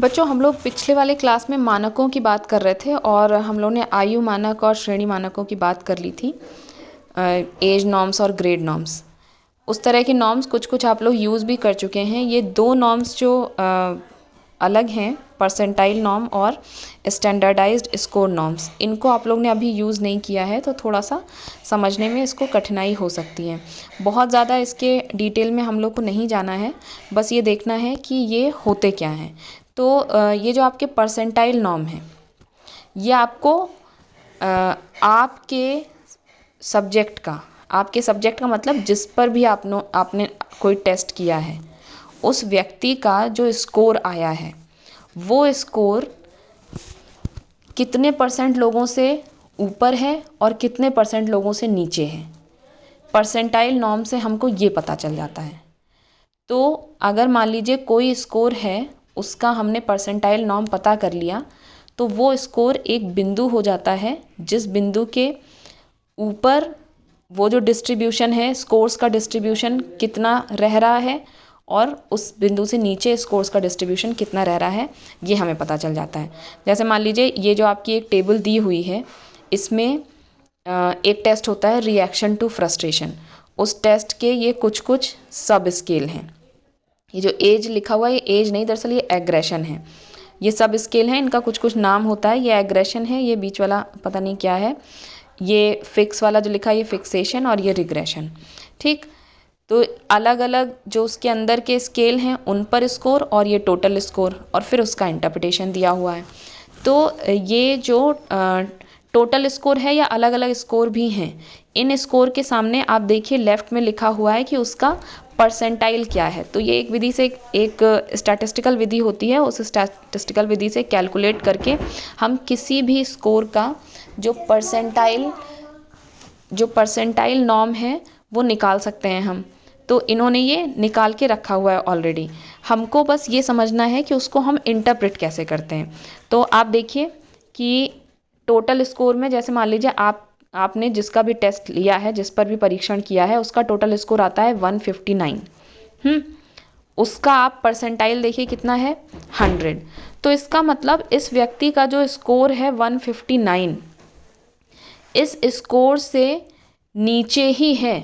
बच्चों, हम लोग पिछले वाले क्लास में मानकों की बात कर रहे थे और हम लोग ने आयु मानक और श्रेणी मानकों की बात कर ली थी। एज नॉर्म्स और ग्रेड नॉर्म्स, उस तरह के नॉर्म्स कुछ कुछ आप लोग यूज़ भी कर चुके हैं। ये दो नॉर्म्स जो अलग हैं, परसेंटाइल नॉर्म और स्टैंडर्डाइज्ड स्कोर नॉर्म्स, इनको आप लोग ने अभी यूज़ नहीं किया है, तो थोड़ा सा समझने में इसको कठिनाई हो सकती है। बहुत ज़्यादा इसके डिटेल में हम लोग को नहीं जाना है, बस ये देखना है कि ये होते क्या हैं। तो ये जो आपके परसेंटाइल नॉर्म है, ये आपको आपके सब्जेक्ट का मतलब जिस पर भी आपने कोई टेस्ट किया है, उस व्यक्ति का जो स्कोर आया है, वो स्कोर कितने परसेंट लोगों से ऊपर है और कितने परसेंट लोगों से नीचे है। परसेंटाइल नॉर्म से हमको ये पता चल जाता है। तो अगर मान लीजिए कोई स्कोर है, उसका हमने परसेंटाइल नॉर्म पता कर लिया, तो वो स्कोर एक बिंदु हो जाता है जिस बिंदु के ऊपर वो जो डिस्ट्रीब्यूशन है, स्कोर्स का डिस्ट्रीब्यूशन कितना रह रहा है, और उस बिंदु से नीचे स्कोर्स का डिस्ट्रीब्यूशन कितना रह रहा है, ये हमें पता चल जाता है। जैसे मान लीजिए ये जो आपकी एक टेबल दी हुई है, इसमें एक टेस्ट होता है रिएक्शन टू फ्रस्ट्रेशन। उस टेस्ट के ये कुछ कुछ सब स्केल हैं। ये जो एज लिखा हुआ है, ये एज नहीं, दरअसल ये एग्रेशन है। ये सब स्केल हैं, इनका कुछ कुछ नाम होता है। ये एग्रेशन है, ये बीच वाला पता नहीं क्या है, ये फिक्स वाला जो लिखा है ये फिक्सेशन, और ये रिग्रेशन। ठीक, तो अलग अलग जो उसके अंदर के स्केल हैं उन पर स्कोर, और ये टोटल स्कोर, और फिर उसका इंटरप्रिटेशन दिया हुआ है। तो ये जो टोटल स्कोर है या अलग अलग स्कोर भी हैं, इन स्कोर के सामने आप देखिए लेफ़्ट में लिखा हुआ है कि उसका परसेंटाइल क्या है। तो ये एक विधि से एक स्टैटिस्टिकल विधि होती है, उस स्टैटिस्टिकल विधि से कैलकुलेट करके हम किसी भी स्कोर का जो परसेंटाइल नॉर्म है वो निकाल सकते हैं हम। तो इन्होंने ये निकाल के रखा हुआ है ऑलरेडी, हमको बस ये समझना है कि उसको हम इंटरप्रेट कैसे करते हैं। तो आप देखिए कि टोटल स्कोर में, जैसे मान लीजिए आपने जिसका भी टेस्ट लिया है, जिस पर भी परीक्षण किया है, उसका टोटल स्कोर आता है 159। उसका आप परसेंटाइल देखिए कितना है, 100। तो इसका मतलब इस व्यक्ति का जो स्कोर है 159, इस स्कोर से नीचे ही है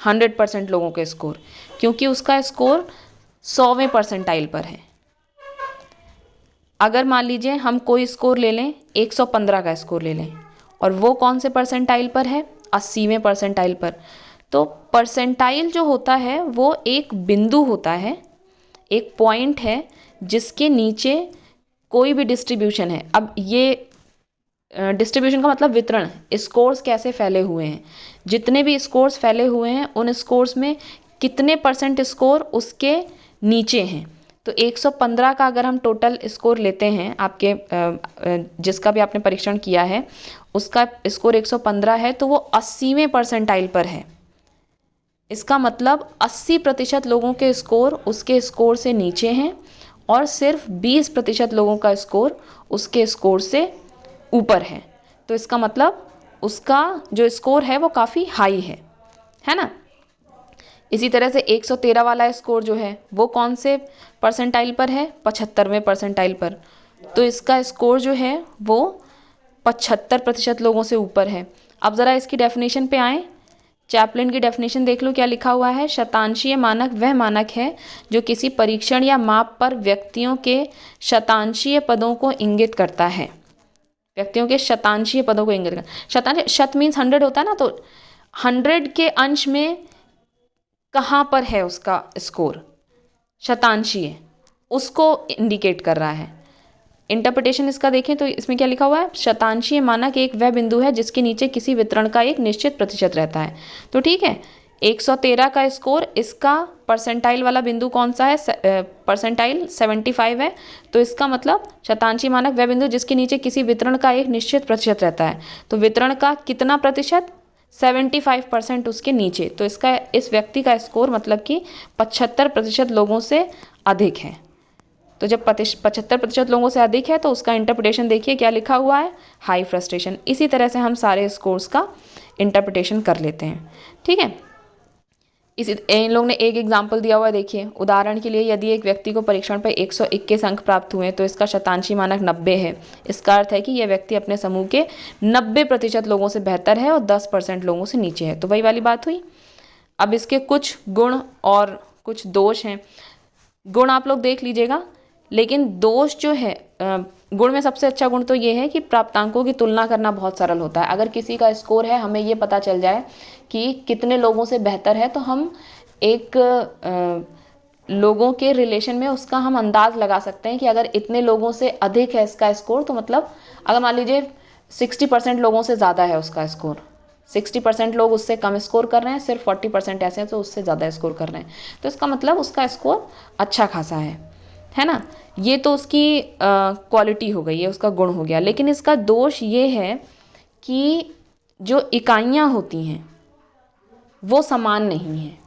100% लोगों के स्कोर, क्योंकि उसका स्कोर 100वें परसेंटाइल पर है। अगर मान लीजिए हम कोई स्कोर ले लें, 115 का स्कोर ले लें, और वो कौन से परसेंटाइल पर है, 80वें परसेंटाइल पर। तो परसेंटाइल जो होता है वो एक बिंदु होता है, एक पॉइंट है जिसके नीचे कोई भी डिस्ट्रीब्यूशन है। अब ये डिस्ट्रीब्यूशन का मतलब वितरण, स्कोर्स कैसे फैले हुए हैं, जितने भी स्कोर्स फैले हुए हैं उन स्कोर्स में कितने परसेंट स्कोर उसके नीचे हैं। तो 115 का अगर हम टोटल स्कोर लेते हैं, आपके जिसका भी आपने परीक्षण किया है उसका स्कोर 115 है, तो वो 80वें परसेंटाइल पर है। इसका मतलब 80% लोगों के स्कोर उसके स्कोर से नीचे हैं, और सिर्फ 20% लोगों का स्कोर उसके स्कोर से ऊपर है। तो इसका मतलब उसका जो स्कोर है वो काफ़ी हाई है ना। इसी तरह से 113 वाला स्कोर जो है वो कौन से परसेंटाइल पर है, 75वें परसेंटाइल पर। तो इसका स्कोर जो है वो 75% लोगों से ऊपर है। अब ज़रा इसकी डेफिनेशन पे आएँ। चैपलिन की डेफिनेशन देख लो क्या लिखा हुआ है। शतांशीय मानक वह मानक है जो किसी परीक्षण या माप पर व्यक्तियों के शतांशीय पदों को इंगित करता है। व्यक्तियों के शतांशीय पदों को इंगित करता, शत मीन्स 100 होता है ना, तो 100 के अंश में कहाँ पर है उसका स्कोर, शतांशीय, उसको इंडिकेट कर रहा है। इंटरप्रिटेशन इसका देखें तो इसमें क्या लिखा हुआ है, शतांशीय मानक एक वह बिंदु है जिसके नीचे किसी वितरण का एक निश्चित प्रतिशत रहता है। तो ठीक है, 113 का स्कोर, इसका परसेंटाइल वाला बिंदु कौन सा है, परसेंटाइल 75 है। तो इसका मतलब शतांशीय मानक वह बिंदु जिसके नीचे किसी वितरण का एक निश्चित प्रतिशत रहता है। तो वितरण का कितना प्रतिशत, 75% उसके नीचे। तो इसका, इस व्यक्ति का स्कोर मतलब कि 75% लोगों से अधिक है। तो जब 75% लोगों से अधिक है तो उसका इंटरप्रिटेशन देखिए क्या लिखा हुआ है, हाई फ्रस्ट्रेशन। इसी तरह से हम सारे स्कोर्स का इंटरप्रिटेशन कर लेते हैं। ठीक है, इन लोग ने एक एग्जाम्पल दिया हुआ है, देखिए उदाहरण के लिए यदि एक व्यक्ति को परीक्षण पर 121 अंक प्राप्त हुए तो इसका शतांशी मानक 90 है। इसका अर्थ है कि यह व्यक्ति अपने समूह के 90% लोगों से बेहतर है और 10% लोगों से नीचे है। तो वही वाली बात हुई। अब इसके कुछ गुण और कुछ दोष हैं। गुण आप लोग देख लीजिएगा, लेकिन दोष जो है, गुण में सबसे अच्छा गुण तो ये है कि प्राप्तांकों की तुलना करना बहुत सरल होता है। अगर किसी का स्कोर है, हमें ये पता चल जाए कि कितने लोगों से बेहतर है, तो हम एक लोगों के रिलेशन में उसका हम अंदाज लगा सकते हैं कि अगर इतने लोगों से अधिक है इसका स्कोर, तो मतलब अगर मान लीजिए 60% लोगों से ज़्यादा है उसका स्कोर, 60% लोग उससे कम स्कोर कर रहे हैं, सिर्फ 40% ऐसे हैं तो उससे ज़्यादा स्कोर कर रहे हैं, तो इसका मतलब उसका स्कोर अच्छा खासा है ना। ये तो उसकी क्वालिटी हो गई, ये उसका गुण हो गया। लेकिन इसका दोष ये है कि जो इकाइयाँ होती हैं वो समान नहीं हैं।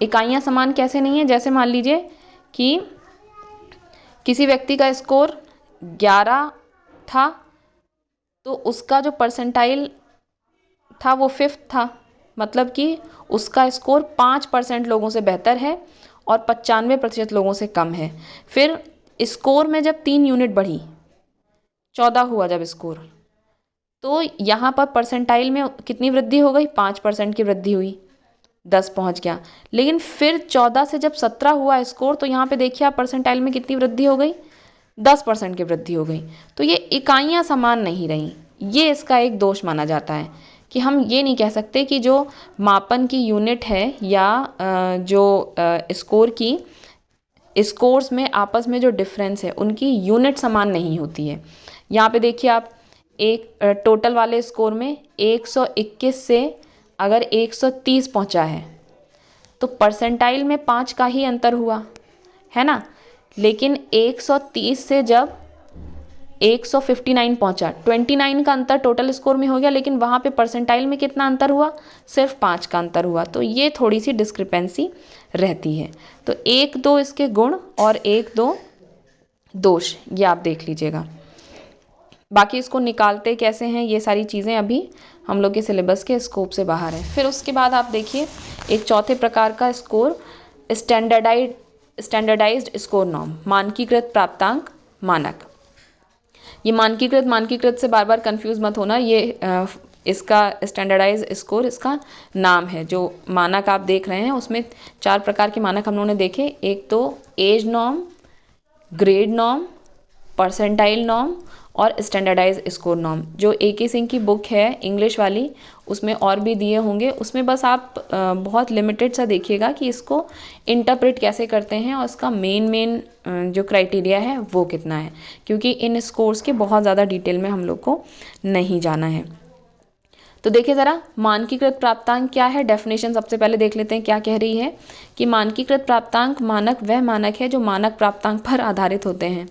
इकाइयाँ समान कैसे नहीं है? जैसे मान लीजिए कि किसी व्यक्ति का स्कोर 11 था तो उसका जो परसेंटाइल था वो 5th था, मतलब कि उसका स्कोर 5% लोगों से बेहतर है और 95% लोगों से कम है। फिर स्कोर में जब 3 यूनिट बढ़ी, 14 हुआ जब स्कोर, तो यहाँ पर परसेंटाइल में कितनी वृद्धि हो गई? 5% की वृद्धि हुई, 10 पहुँच गया। लेकिन फिर 14 से जब 17 हुआ स्कोर, तो यहाँ पे देखिए आप परसेंटाइल में कितनी वृद्धि हो गई? 10% की वृद्धि हो गई। तो ये इकाइयाँ समान नहीं रहीं, ये इसका एक दोष माना जाता है कि हम ये नहीं कह सकते कि जो मापन की यूनिट है या जो स्कोर की स्कोर्स में आपस में जो डिफरेंस है उनकी यूनिट समान नहीं होती है। यहाँ पे देखिए आप, एक टोटल वाले स्कोर में 121 से अगर 130 पहुँचा है तो परसेंटाइल में 5 का ही अंतर हुआ है ना। लेकिन 130 से जब 159 पहुंचा, 29 का अंतर टोटल स्कोर में हो गया, लेकिन वहाँ पे परसेंटाइल में कितना अंतर हुआ? सिर्फ 5 का अंतर हुआ। तो ये थोड़ी सी डिस्क्रिपेंसी रहती है। तो 1-2 इसके गुण और 1-2 दोष, ये आप देख लीजिएगा। बाकी इसको निकालते कैसे हैं, ये सारी चीज़ें अभी हम लोग के सिलेबस के स्कोप से बाहर है। फिर उसके बाद आप देखिए एक चौथे प्रकार का स्कोर, स्टैंडर्डाइज्ड स्कोर नॉर्म, मानकीकृत प्राप्तांक मानक। ये मानकीकृत से बार बार कंफ्यूज मत होना, ये इसका स्टैंडर्डाइज स्कोर इसका नाम है। जो मानक आप देख रहे हैं उसमें 4 प्रकार के मानक हम लोगों ने देखे। एक तो age norm, grade norm, percentile norm और स्टैंडर्डाइज स्कोर नॉर्म। जो A.K. सिंह की बुक है इंग्लिश वाली, उसमें और भी दिए होंगे, उसमें बस आप बहुत लिमिटेड सा देखिएगा कि इसको इंटरप्रेट कैसे करते हैं और इसका मेन जो क्राइटेरिया है वो कितना है, क्योंकि इन स्कोर्स के बहुत ज़्यादा डिटेल में हम लोग को नहीं जाना है। तो देखिए ज़रा मानकीकृत प्राप्तांक क्या है, डेफिनेशन सबसे पहले देख लेते हैं क्या कह रही है कि मानकीकृत प्राप्तांक मानक वह मानक है जो मानक प्राप्तांक पर आधारित होते हैं।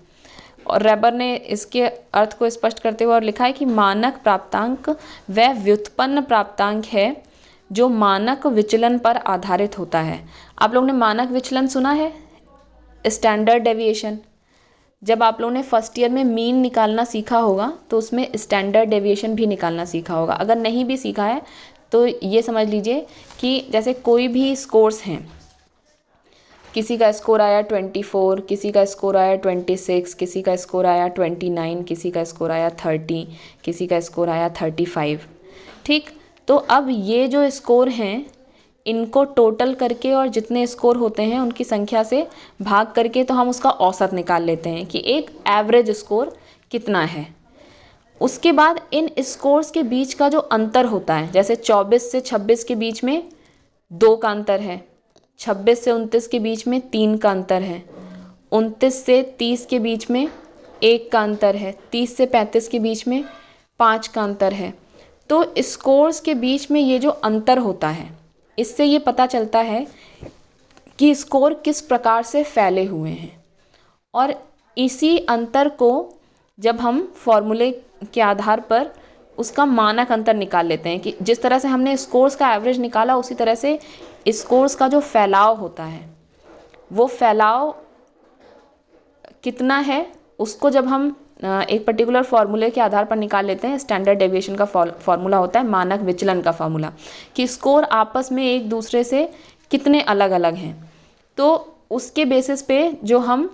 और रेबर ने इसके अर्थ को स्पष्ट करते हुए और लिखा है कि मानक प्राप्तांक वह व्युत्पन्न प्राप्तांक है जो मानक विचलन पर आधारित होता है। आप लोगों ने मानक विचलन सुना है? Standard deviation. जब आप लोगों ने फर्स्ट ईयर में मीन निकालना सीखा होगा तो उसमें स्टैंडर्ड डेविएशन भी निकालना सीखा होगा। अगर नहीं भी सीखा है तो ये समझ लीजिए कि जैसे कोई भी स्कोर्स हैं, किसी का स्कोर आया 24, किसी का स्कोर आया 26, किसी का स्कोर आया 29, किसी का स्कोर आया 30, किसी का स्कोर आया 35। ठीक, तो अब ये जो स्कोर हैं इनको टोटल करके और जितने स्कोर होते हैं उनकी संख्या से भाग करके तो हम उसका औसत निकाल लेते हैं कि एक एवरेज स्कोर कितना है। उसके बाद इन स्कोर्स के बीच का जो अंतर होता है, जैसे 24 से 26 के बीच में 2 का अंतर है, 26 से 29 के बीच में 3 का अंतर है, 29 से 30 के बीच में 1 का अंतर है, 30 से 35 के बीच में 5 का अंतर है। तो स्कोर्स के बीच में ये जो अंतर होता है, इससे ये पता चलता है कि स्कोर किस प्रकार से फैले हुए हैं। और इसी अंतर को जब हम फॉर्मूले के आधार पर उसका मानक अंतर निकाल लेते हैं कि जिस तरह से हमने स्कोर्स का एवरेज निकाला, उसी तरह से स्कोर्स का जो फैलाव होता है वो फैलाव कितना है उसको जब हम एक पर्टिकुलर फार्मूले के आधार पर निकाल लेते हैं। स्टैंडर्ड डेविएशन का फार्मूला होता है मानक विचलन का फार्मूला, कि स्कोर आपस में एक दूसरे से कितने अलग अलग हैं। तो उसके बेसिस पे जो हम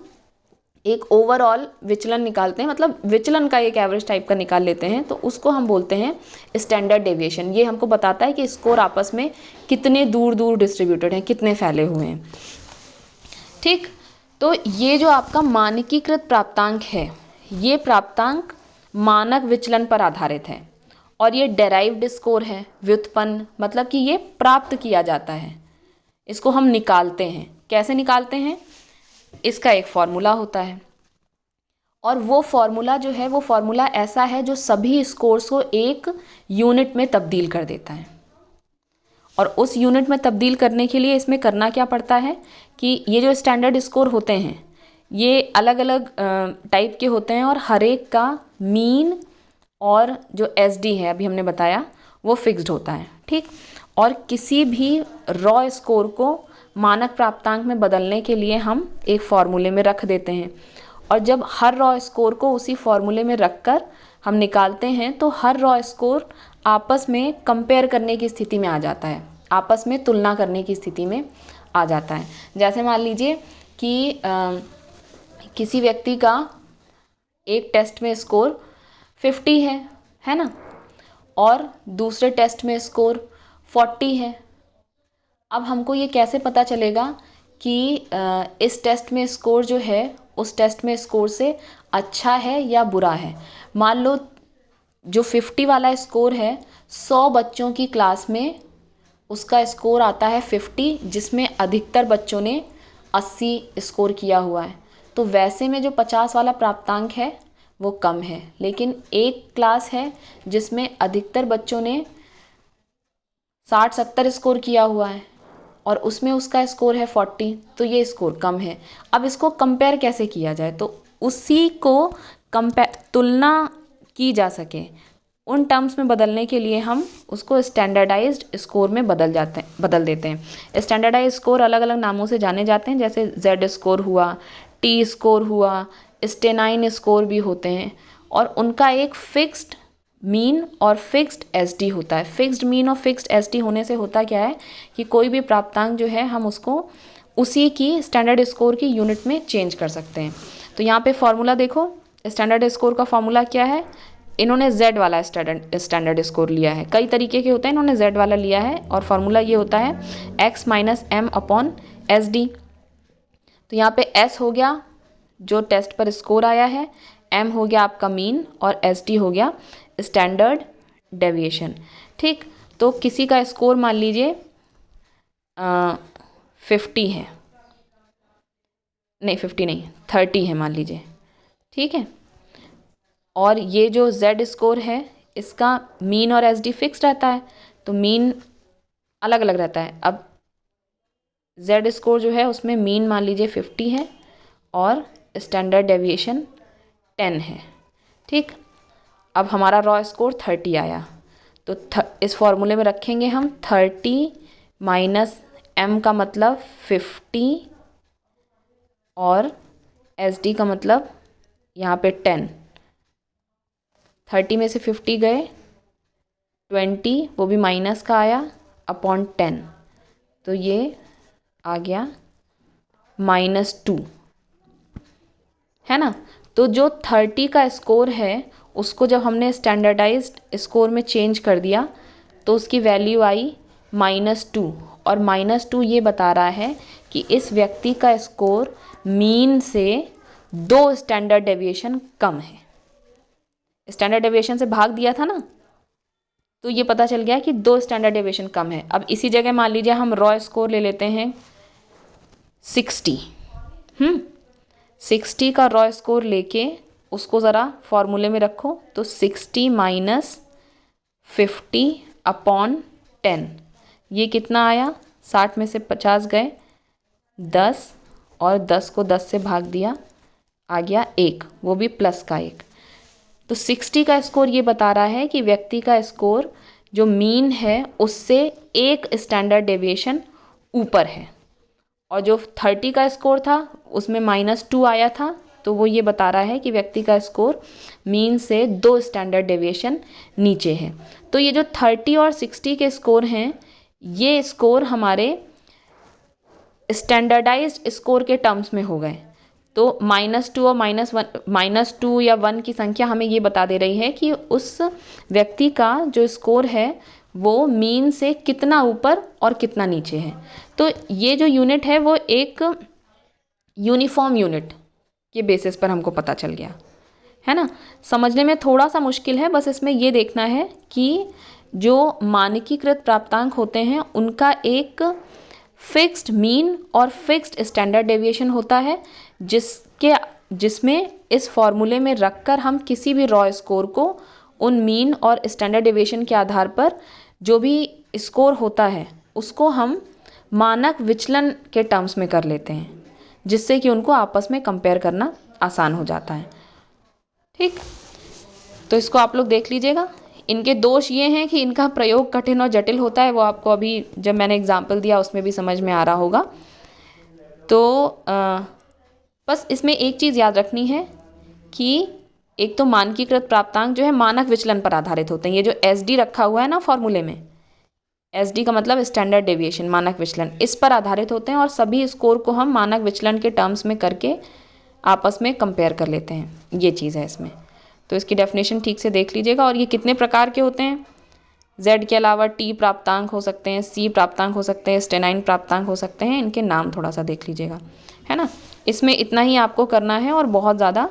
एक ओवरऑल विचलन निकालते हैं, मतलब विचलन का एक एवरेज टाइप का निकाल लेते हैं, तो उसको हम बोलते हैं स्टैंडर्ड डेविएशन। ये हमको बताता है कि स्कोर आपस में कितने दूर दूर डिस्ट्रीब्यूटेड हैं, कितने फैले हुए हैं। ठीक, तो ये जो आपका मानकीकृत प्राप्तांक है, ये प्राप्तांक मानक विचलन पर आधारित है और ये डेराइव्ड स्कोर है, व्युत्पन्न, मतलब कि ये प्राप्त किया जाता है, इसको हम निकालते हैं। कैसे निकालते हैं? इसका एक फॉर्मूला होता है और वो फॉर्मूला जो है, वो फॉर्मूला ऐसा है जो सभी स्कोर्स को एक यूनिट में तब्दील कर देता है। और उस यूनिट में तब्दील करने के लिए इसमें करना क्या पड़ता है कि ये जो स्टैंडर्ड स्कोर होते हैं ये अलग अलग टाइप के होते हैं और हर एक का मीन और जो एसडी है अभी हमने बताया वो फिक्स्ड होता है। ठीक, और किसी भी रॉ स्कोर को मानक प्राप्तांक में बदलने के लिए हम एक फॉर्मूले में रख देते हैं और जब हर रॉ स्कोर को उसी फॉर्मूले में रखकर हम निकालते हैं तो हर रॉ स्कोर आपस में कंपेयर करने की स्थिति में आ जाता है, आपस में तुलना करने की स्थिति में आ जाता है। जैसे मान लीजिए कि किसी व्यक्ति का एक टेस्ट में स्कोर 50 है ना, और दूसरे टेस्ट में स्कोर 40 है। अब हमको ये कैसे पता चलेगा कि इस टेस्ट में स्कोर जो है उस टेस्ट में स्कोर से अच्छा है या बुरा है? मान लो जो 50 वाला स्कोर है, 100 बच्चों की क्लास में उसका स्कोर आता है 50, जिसमें अधिकतर बच्चों ने 80 स्कोर किया हुआ है, तो वैसे में जो 50 वाला प्राप्तांक है वो कम है। लेकिन एक क्लास है जिसमें अधिकतर बच्चों ने 60-70 स्कोर किया हुआ है और उसमें उसका स्कोर है 40, तो ये स्कोर कम है। अब इसको कंपेयर कैसे किया जाए? तो उसी को तुलना की जा सके उन टर्म्स में बदलने के लिए हम उसको स्टैंडर्डाइज्ड स्कोर में बदल देते हैं। स्टैंडर्डाइज्ड स्कोर अलग अलग नामों से जाने जाते हैं, जैसे जेड स्कोर हुआ, टी स्कोर हुआ, स्टेनाइन स्कोर भी होते हैं, और उनका एक फिक्स्ड मीन और फिक्स्ड एसडी होता है। फिक्स्ड मीन और फिक्स्ड एसडी होने से होता क्या है कि कोई भी प्राप्तांक जो है हम उसको उसी की स्टैंडर्ड स्कोर की यूनिट में चेंज कर सकते हैं। तो यहाँ पे फॉर्मूला देखो, स्टैंडर्ड स्कोर का फॉर्मूला क्या है? इन्होंने Z वाला स्टैंडर्ड स्कोर लिया है, कई तरीके के होते हैं, इन्होंने Z वाला लिया है और फॉर्मूला ये होता है x minus M upon S D. तो यहाँ पे S हो गया जो टेस्ट पर स्कोर आया है, M हो गया आपका मीन और SD हो गया स्टैंडर्ड डेविएशन। ठीक, तो किसी का स्कोर मान लीजिए 50 है, नहीं 50 नहीं 30 है मान लीजिए, ठीक है, और ये जो Z स्कोर है इसका मीन और SD फिक्स रहता है, तो मीन अलग अलग रहता है। अब Z स्कोर जो है उसमें मीन मान लीजिए 50 है और स्टैंडर्ड डेविएशन 10 है। ठीक, अब हमारा रॉ स्कोर 30 आया, तो इस फॉर्मूले में रखेंगे हम 30 माइनस M का मतलब 50 और SD का मतलब यहाँ पे 10। 30 में से 50 गए, 20 वो भी माइनस का आया अपॉन 10, तो ये आ गया -2, है ना। तो जो 30 का स्कोर है उसको जब हमने स्टैंडर्डाइज्ड स्कोर में चेंज कर दिया तो उसकी वैल्यू आई -2, और -2 ये बता रहा है कि इस व्यक्ति का स्कोर मीन से 2 स्टैंडर्ड डेविएशन कम है। स्टैंडर्ड डेविएशन से भाग दिया था ना, तो ये पता चल गया कि 2 स्टैंडर्ड डेविएशन कम है। अब इसी जगह मान लीजिए हम रॉ स्कोर ले लेते हैं 60। 60 का रॉ स्कोर लेके उसको ज़रा फॉर्मूले में रखो, तो 60 माइनस 50 अपॉन 10, ये कितना आया? 60 में से 50 गए, 10, और 10 को 10 से भाग दिया, आ गया 1, वो भी प्लस का 1। तो 60 का स्कोर ये बता रहा है कि व्यक्ति का स्कोर जो मीन है उससे 1 स्टैंडर्ड डेविएशन ऊपर है, और जो 30 का स्कोर था उसमें -2 आया था, तो वो ये बता रहा है कि व्यक्ति का स्कोर मीन से 2 स्टैंडर्ड डेविएशन नीचे है। तो ये जो 30 और 60 के स्कोर हैं, ये स्कोर हमारे स्टैंडर्डाइज्ड स्कोर के टर्म्स में हो गए। तो -2 और -2 या 1 की संख्या हमें ये बता दे रही है कि उस व्यक्ति का जो स्कोर है वो मीन से कितना ऊपर और कितना नीचे है। तो ये जो यूनिट है वो एक यूनिफॉर्म यूनिट के बेसिस पर हमको पता चल गया, है ना। समझने में थोड़ा सा मुश्किल है, बस इसमें ये देखना है कि जो मानकीकृत प्राप्तांक होते हैं उनका एक फिक्स्ड मीन और फिक्स्ड स्टैंडर्ड डेविएशन होता है, जिसमें इस फॉर्मूले में रखकर हम किसी भी रॉ स्कोर को उन मीन और स्टैंडर्ड डेविएशन के आधार पर जो भी स्कोर होता है उसको हम मानक विचलन के टर्म्स में कर लेते हैं, जिससे कि उनको आपस में कंपेयर करना आसान हो जाता है। ठीक, तो इसको आप लोग देख लीजिएगा। इनके दोष ये हैं कि इनका प्रयोग कठिन और जटिल होता है, वो आपको अभी जब मैंने एग्जाम्पल दिया उसमें भी समझ में आ रहा होगा। तो बस इसमें एक चीज़ याद रखनी है कि एक तो मानकीकृत प्राप्तांक जो है मानक विचलन पर आधारित होते हैं। ये जो SD रखा हुआ है ना फॉर्मूले में, SD का मतलब स्टैंडर्ड डेविएशन, मानक विचलन, इस पर आधारित होते हैं और सभी स्कोर को हम मानक विचलन के टर्म्स में करके आपस में कंपेयर कर लेते हैं। ये चीज़ है इसमें। तो इसकी डेफिनेशन ठीक से देख लीजिएगा। और ये कितने प्रकार के होते हैं, Z के अलावा T प्राप्तांक हो सकते हैं, C प्राप्तांक हो सकते हैं, स्टेनाइन प्राप्तांक हो सकते हैं। इनके नाम थोड़ा सा देख लीजिएगा, है ना। इसमें इतना ही आपको करना है और बहुत ज़्यादा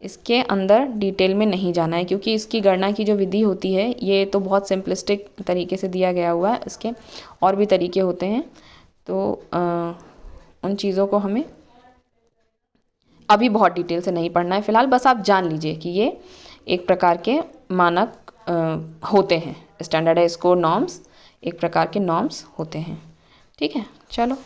इसके अंदर डिटेल में नहीं जाना है, क्योंकि इसकी गणना की जो विधि होती है ये तो बहुत सिंपलिस्टिक तरीके से दिया गया हुआ है। इसके और भी तरीके होते हैं, तो उन चीज़ों को हमें अभी बहुत डिटेल से नहीं पढ़ना है फिलहाल। बस आप जान लीजिए कि ये एक प्रकार के मानक होते हैं, स्टैंडर्डाइज्ड स्कोर नॉर्म्स एक प्रकार के नॉर्म्स होते हैं। ठीक है, चलो।